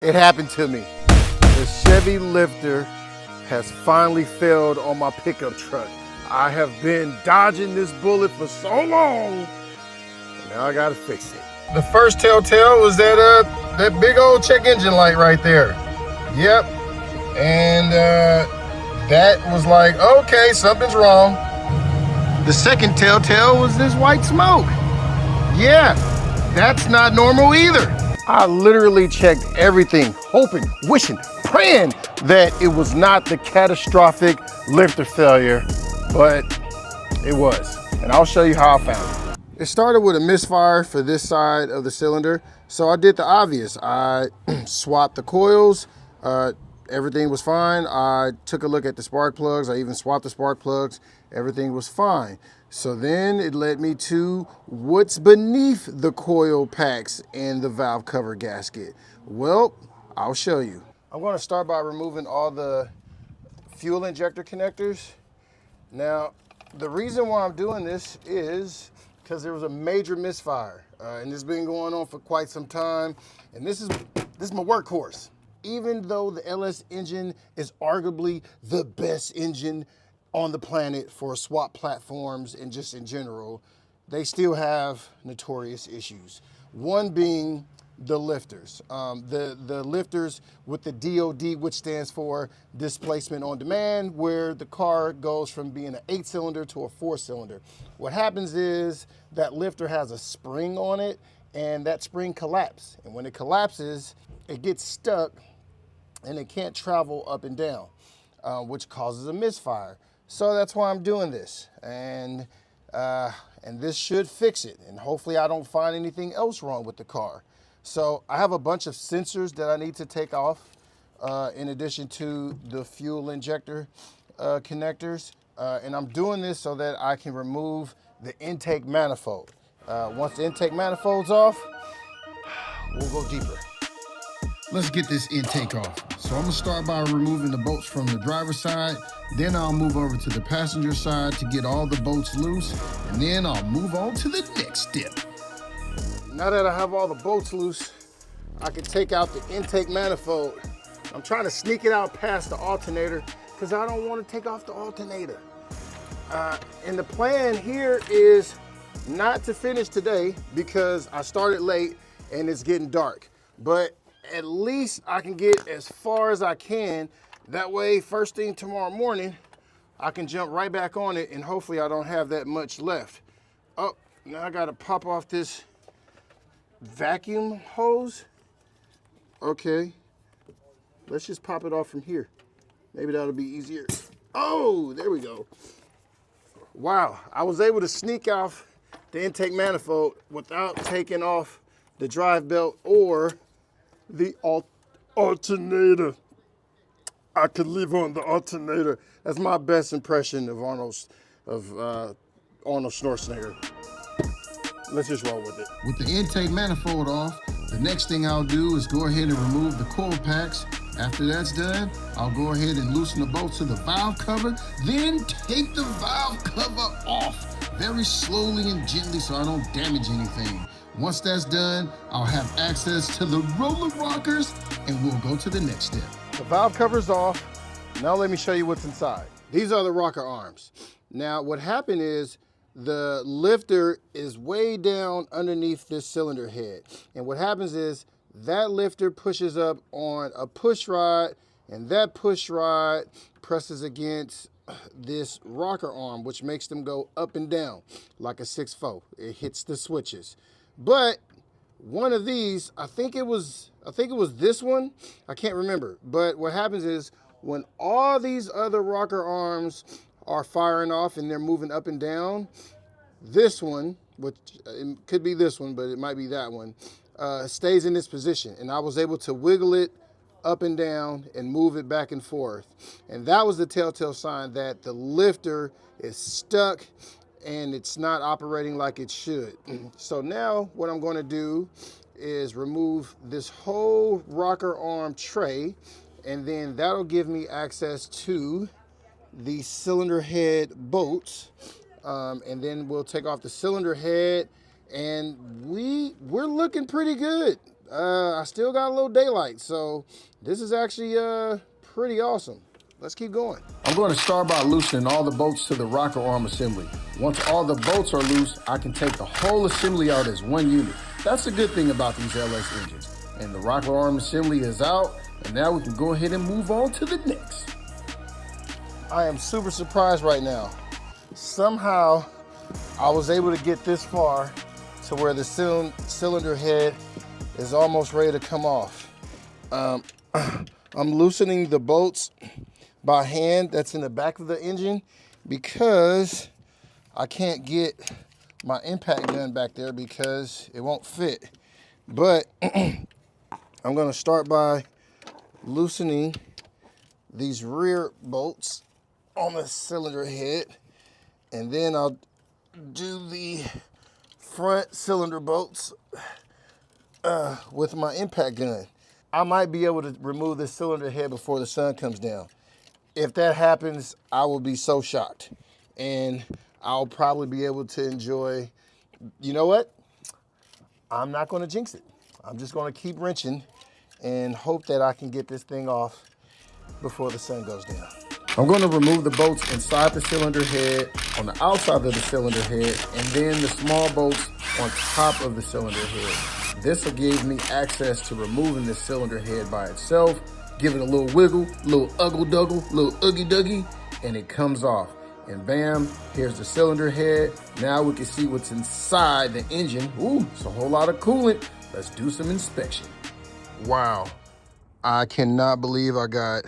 It happened to me. The Chevy lifter has finally failed on my pickup truck. I have been dodging this bullet for so long, and now I gotta fix it. The first telltale was that big old check engine light right there. Yep, and that was like, okay, something's wrong. The second telltale was this white smoke. Yeah, that's not normal either. I literally checked everything, hoping, wishing, praying that it was not the catastrophic lifter failure, but it was. And I'll show you how I found it. It started with a misfire for this side of the cylinder, so I did the obvious. I swapped the coils, everything was fine. I took a look at the spark plugs, I even swapped the spark plugs, everything was fine. So then it led me to what's beneath the coil packs and the valve cover gasket. Well, I'll show you. I'm gonna start by removing all the fuel injector connectors. Now, the reason why I'm doing this is because there was a major misfire, and it's been going on for quite some time. And this is my workhorse. Even though the LS engine is arguably the best engine on the planet for swap platforms and just in general, they still have notorious issues. One being the lifters. The lifters with the DOD, which stands for displacement on demand, where the car goes from being an 8-cylinder to a 4-cylinder. What happens is that lifter has a spring on it, and that spring collapses. And when it collapses, it gets stuck and it can't travel up and down, which causes a misfire. So that's why I'm doing this, and this should fix it. And hopefully I don't find anything else wrong with the car. So I have a bunch of sensors that I need to take off, in addition to the fuel injector connectors. And I'm doing this so that I can remove the intake manifold. Once the intake manifold's off, we'll go deeper. Let's get this intake off. So I'm gonna start by removing the bolts from the driver's side, then I'll move over to the passenger side to get all the bolts loose, and then I'll move on to the next step. Now that I have all the bolts loose, I can take out the intake manifold. I'm trying to sneak it out past the alternator because I don't want to take off the alternator. And the plan here is not to finish today because I started late and it's getting dark. But at least I can get as far as I can. That way, first thing tomorrow morning, I can jump right back on it and hopefully I don't have that much left. Oh, now I gotta pop off this vacuum hose. Okay, let's just pop it off from here. Maybe that'll be easier. Oh, there we go. Wow, I was able to sneak off the intake manifold without taking off the drive belt or the alternator. I could leave on the alternator. That's my best impression of Arnold Schwarzenegger. Let's just roll with it. With the intake manifold off, the next thing I'll do is go ahead and remove the coil packs. After that's done, I'll go ahead and loosen the bolts to the valve cover, then take the valve cover off very slowly and gently so I don't damage anything. Once that's done, I'll have access to the roller rockers and we'll go to the next step. The valve cover's off. Now let me show you what's inside. These are the rocker arms. Now what happened is the lifter is way down underneath this cylinder head. And what happens is that lifter pushes up on a push rod and that push rod presses against this rocker arm, which makes them go up and down like a 6-4. It hits the switches. But one of these, I think it was this one, I can't remember. But what happens is when all these other rocker arms are firing off and they're moving up and down, this one, which it could be this one, but it might be that one, stays in this position. And I was able to wiggle it up and down and move it back and forth. And that was the telltale sign that the lifter is stuck and it's not operating like it should. So now what I'm going to do is remove this whole rocker arm tray, and then that'll give me access to the cylinder head bolts. And then we'll take off the cylinder head, and we're looking pretty good. I still got a little daylight, so this is actually pretty awesome. Let's keep going. I'm going to start by loosening all the bolts to the rocker arm assembly. Once all the bolts are loose, I can take the whole assembly out as one unit. That's a good thing about these LS engines. And the rocker arm assembly is out, and now we can go ahead and move on to the next. I am super surprised right now. Somehow, I was able to get this far to where the cylinder head is almost ready to come off. I'm loosening the bolts by hand that's in the back of the engine because I can't get my impact gun back there because it won't fit. But I'm gonna start by loosening these rear bolts on the cylinder head, and then I'll do the front cylinder bolts with my impact gun. I might be able to remove this cylinder head before the sun comes down. If that happens, I will be so shocked. And I'll probably be able to enjoy, you know what? I'm not gonna jinx it. I'm just gonna keep wrenching and hope that I can get this thing off before the sun goes down. I'm going to remove the bolts inside the cylinder head, on the outside of the cylinder head, and then the small bolts on top of the cylinder head. This will give me access to removing the cylinder head by itself, give it a little wiggle, a little uggle-duggle, a little oogie-duggy, and it comes off. And bam, here's the cylinder head. Now we can see what's inside the engine. Ooh, it's a whole lot of coolant. Let's do some inspection. Wow, I cannot believe I got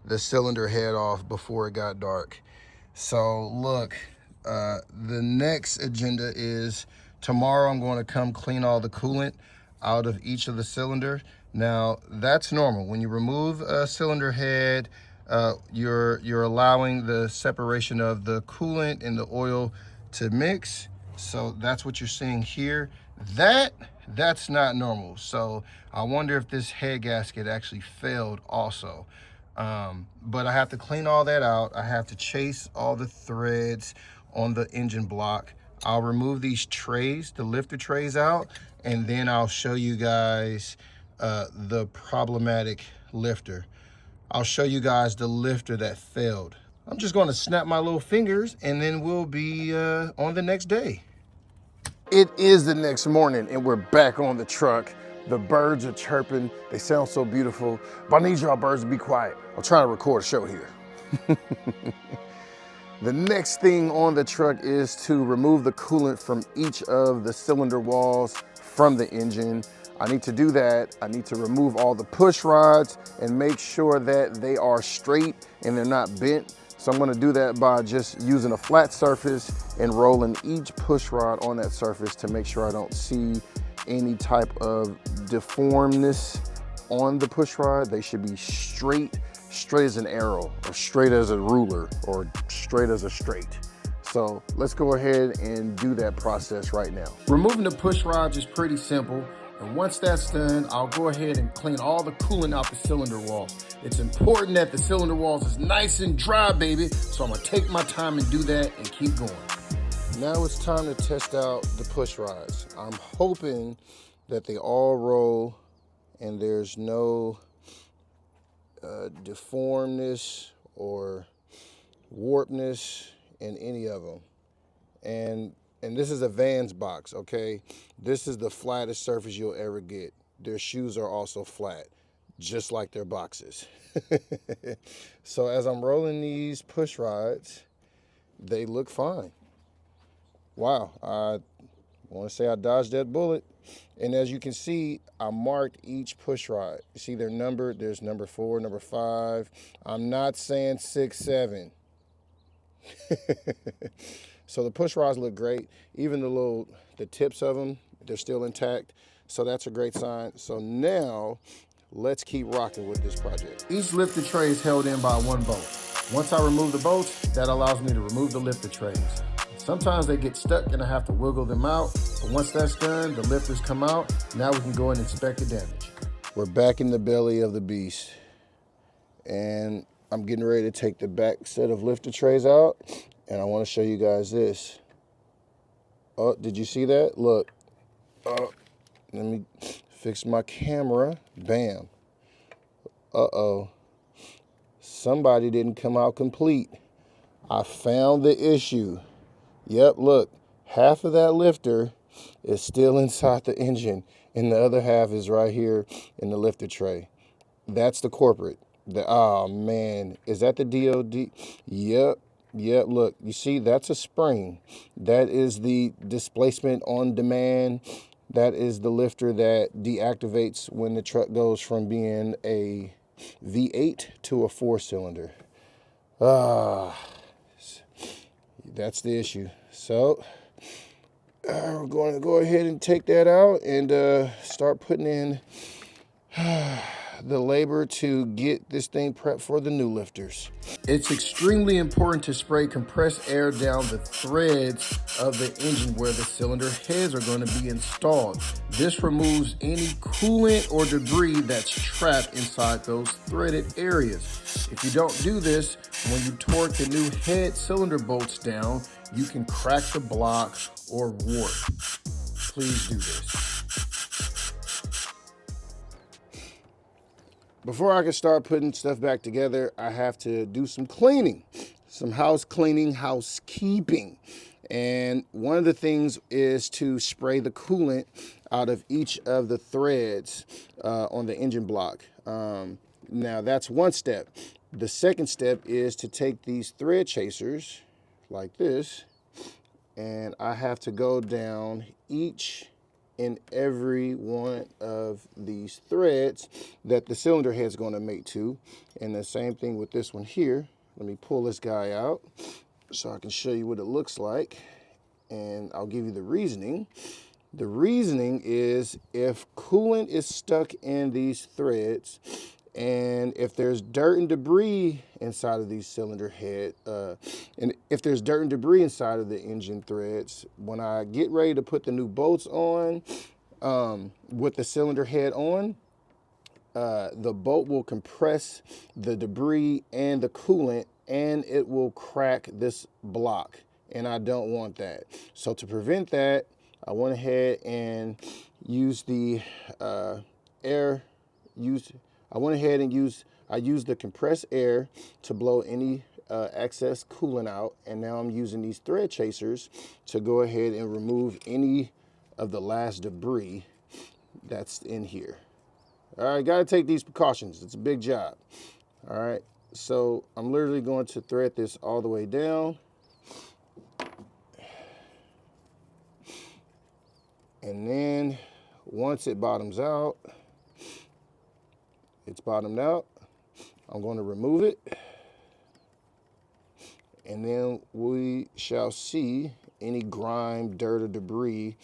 the cylinder head off before it got dark. So look, the next agenda is tomorrow I'm going to come clean all the coolant out of each of the cylinders. Now that's normal. When you remove a cylinder head, you're allowing the separation of the coolant and the oil to mix. So that's what you're seeing here. That's not normal. So I wonder if this head gasket actually failed also. But I have to clean all that out. I have to chase all the threads on the engine block. I'll remove these trays, the lifter trays out, and then I'll show you guys the problematic lifter. I'll show you guys the lifter that failed. I'm just gonna snap my little fingers and then we'll be on the next day. It is the next morning and we're back on the truck. The birds are chirping, they sound so beautiful, but I need y'all birds to be quiet. I'm trying to record a show here. The next thing on the truck is to remove the coolant from each of the cylinder walls from the engine. I need to do that. I need to remove all the push rods and make sure that they are straight and they're not bent. So I'm gonna do that by just using a flat surface and rolling each push rod on that surface to make sure I don't see any type of deformness on the push rod. They should be straight as an arrow, or straight as a ruler, or straight as a straight. So let's go ahead and do that process right now. Removing the push rods is pretty simple. And once that's done, I'll go ahead and clean all the coolant out the cylinder wall. It's important that the cylinder walls is nice and dry, baby. So I'm gonna take my time and do that and keep going. Now it's time to test out the push rods. I'm hoping that they all roll and there's no deformness or warpness in any of them. And this is a Vans box, okay? This is the flattest surface you'll ever get. Their shoes are also flat, just like their boxes. So as I'm rolling these push rods, they look fine. Wow, I want to say I dodged that bullet. And as you can see, I marked each push rod. You see they're numbered. There's number 4, number 5. I'm not saying 6, 7. So the push rods look great. Even the tips of them, they're still intact. So that's a great sign. So now let's keep rocking with this project. Each lifter tray is held in by one bolt. Once I remove the bolts, that allows me to remove the lifter trays. Sometimes they get stuck and I have to wiggle them out. But once that's done, the lifters come out. Now we can go and inspect the damage. We're back in the belly of the beast. And I'm getting ready to take the back set of lifter trays out. And I want to show you guys this. Oh, did you see that? Look. Let me Fix my camera. Bam. Uh-oh. Somebody didn't come out complete. I found the issue. Yep, look. Half of that lifter is still inside the engine, and the other half is right here in the lifter tray. That's the corporate. Oh, man. Is that the DOD? Yep. Yep, look. You see, that's a spring. That is the displacement on demand. That is the lifter that deactivates when the truck goes from being a V8 to a 4-cylinder. That's the issue. So we're going to go ahead and take that out and start putting in the labor to get this thing prepped for the new lifters. It's extremely important to spray compressed air down the threads of the engine where the cylinder heads are going to be installed. This removes any coolant or debris that's trapped inside those threaded areas. If you don't do this, when you torque the new head cylinder bolts down, you can crack the block or warp. Please do this. Before I can start putting stuff back together, I have to do some cleaning, some house cleaning, housekeeping. And one of the things is to spray the coolant out of each of the threads on the engine block. Now that's one step. The second step is to take these thread chasers like this, and I have to go down each in every one of these threads that the cylinder head's going to mate to. And the same thing with this one here. Let me pull this guy out so I can show you what it looks like, and I'll give you the reasoning. The reasoning is if coolant is stuck in these threads, and if there's dirt and debris inside of these cylinder head, and if there's dirt and debris inside of the engine threads, when I get ready to put the new bolts on, with the cylinder head on, the bolt will compress the debris and the coolant, and it will crack this block, and I don't want that. So to prevent that, I went ahead and used the I used the compressed air to blow any excess coolant out, and now I'm using these thread chasers to go ahead and remove any of the last debris that's in here. All right, gotta take these precautions. It's a big job. All right, so I'm literally going to thread this all the way down. And then once it bottoms out, it's bottomed out, I'm going to remove it, and then we shall see any grime, dirt, or debris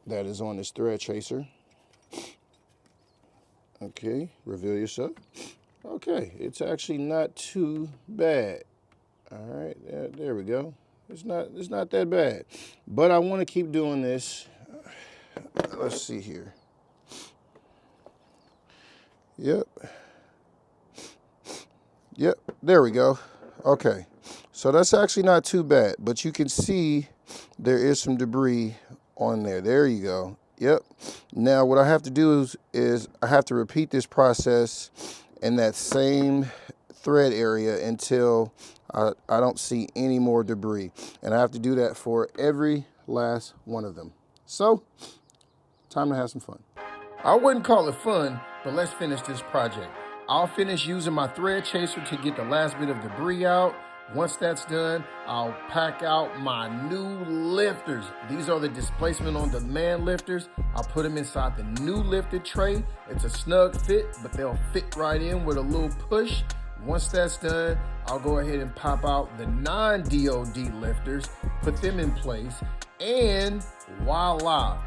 that is on this thread chaser. Okay, reveal yourself. Okay, it's actually not too bad. All right, there we go. It's not that bad, but I want to keep doing this. Let's see here. Yep, there we go. Okay, so that's actually not too bad, but you can see there is some debris on there. There you go. Yep. Now what I have to do is I have to repeat this process in that same thread area until I don't see any more debris. And I have to do that for every last one of them. So, time to have some fun. I wouldn't call it fun, but let's finish this project. I'll finish using my thread chaser to get the last bit of debris out. Once that's done, I'll pack out my new lifters. These are the displacement on demand lifters. I'll put them inside the new lifted tray. It's a snug fit, but they'll fit right in with a little push. Once that's done, I'll go ahead and pop out the non-DOD lifters, put them in place, and voila.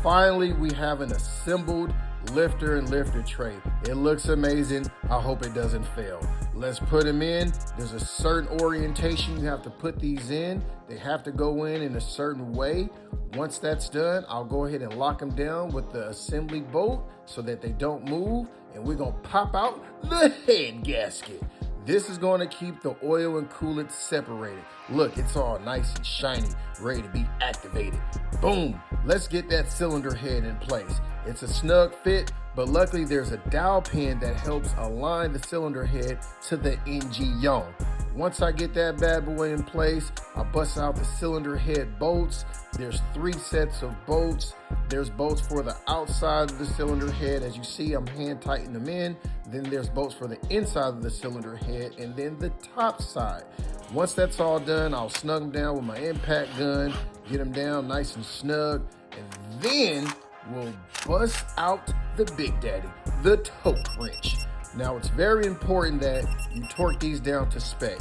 Finally, we have an assembled lifter and lifter tray. It looks amazing. I hope it doesn't fail. Let's put them in. There's a certain orientation you have to put these in. They have to go in a certain way. Once that's done, I'll go ahead and lock them down with the assembly bolt so that they don't move, and we're gonna pop out the head gasket. This is going to keep the oil and coolant separated. Look, it's all nice and shiny, ready to be activated. Boom, let's get that cylinder head in place. It's a snug fit, but luckily there's a dowel pin that helps align the cylinder head to the NG yong. Once I get that bad boy in place, I bust out the cylinder head bolts. There's 3 sets of bolts. There's bolts for the outside of the cylinder head. As you see, I'm hand tightening them in. Then there's bolts for the inside of the cylinder head, and then the top side. Once that's all done, I'll snug them down with my impact gun, get them down nice and snug, and then we'll bust out the big daddy, the torque wrench. Now, it's very important that you torque these down to spec.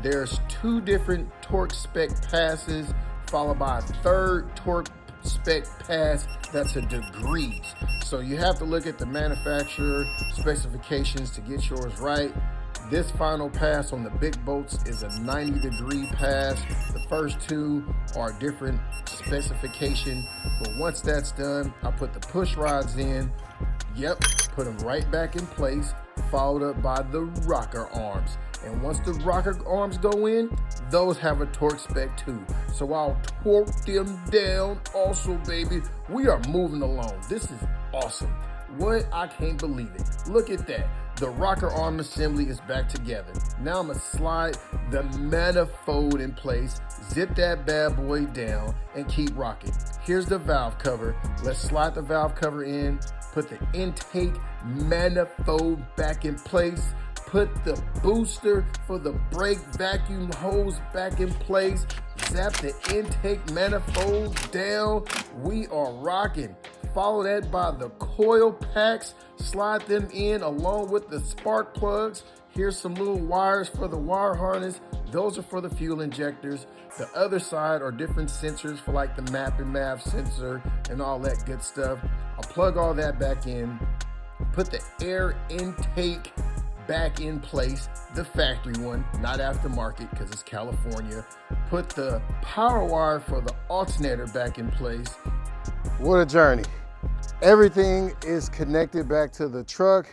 There's 2 different torque spec passes, followed by a 3rd torque spec pass that's a degrees. So you have to look at the manufacturer specifications to get yours right. This final pass on the big bolts is a 90-degree pass. The first 2 are different specification, but once that's done, I put the push rods in. Yep, put them right back in place, followed up by the rocker arms. And once the rocker arms go in, those have a torque spec too. So I'll torque them down also, baby. We are moving along. This is awesome. What? I can't believe it. Look at that. The rocker arm assembly is back together. Now I'm gonna slide the manifold in place, zip that bad boy down, and keep rocking. Here's the valve cover. Let's slide the valve cover in, put the intake manifold back in place, put the booster for the brake vacuum hose back in place, zap the intake manifold down. We are rocking. Follow that by the coil packs, slide them in along with the spark plugs. Here's some little wires for the wire harness. Those are for the fuel injectors. The other side are different sensors for like the MAP and MAV sensor and all that good stuff. I'll plug all that back in, put the air intake back in place, the factory one, not aftermarket because it's California. Put the power wire for the alternator back in place. What a journey. Everything is connected back to the truck.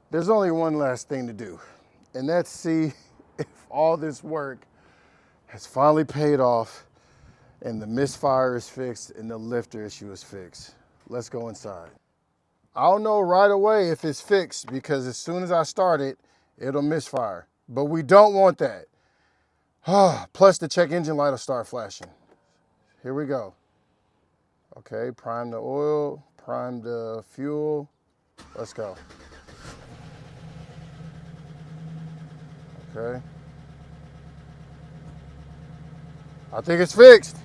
There's only one last thing to do, and that's see if all this work has finally paid off and the misfire is fixed and the lifter issue is fixed. Let's go inside. I'll know right away if it's fixed because as soon as I start it, it'll misfire. But we don't want that. Plus the check engine light will start flashing. Here we go. Okay, prime the oil, prime the fuel. Let's go. Okay. I think it's fixed.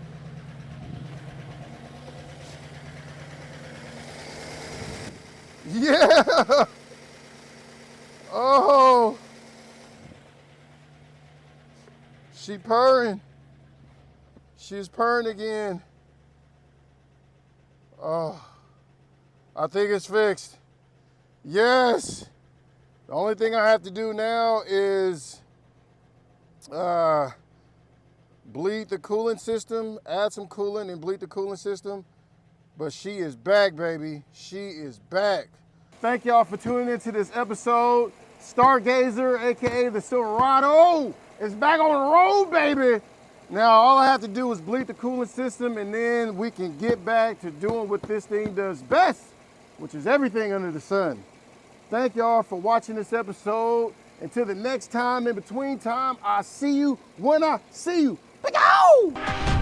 Yeah. Oh. She purring. She's purring again. Oh, I think it's fixed. Yes. The only thing I have to do now is bleed the coolant system, add some coolant and bleed the coolant system. But she is back, baby. She is back. Thank y'all for tuning into this episode. Stargazer, AKA the Silverado, is back on the road, baby. Now, all I have to do is bleed the coolant system and then we can get back to doing what this thing does best, which is everything under the sun. Thank y'all for watching this episode. Until the next time, in between time, I see you when I see you. Go!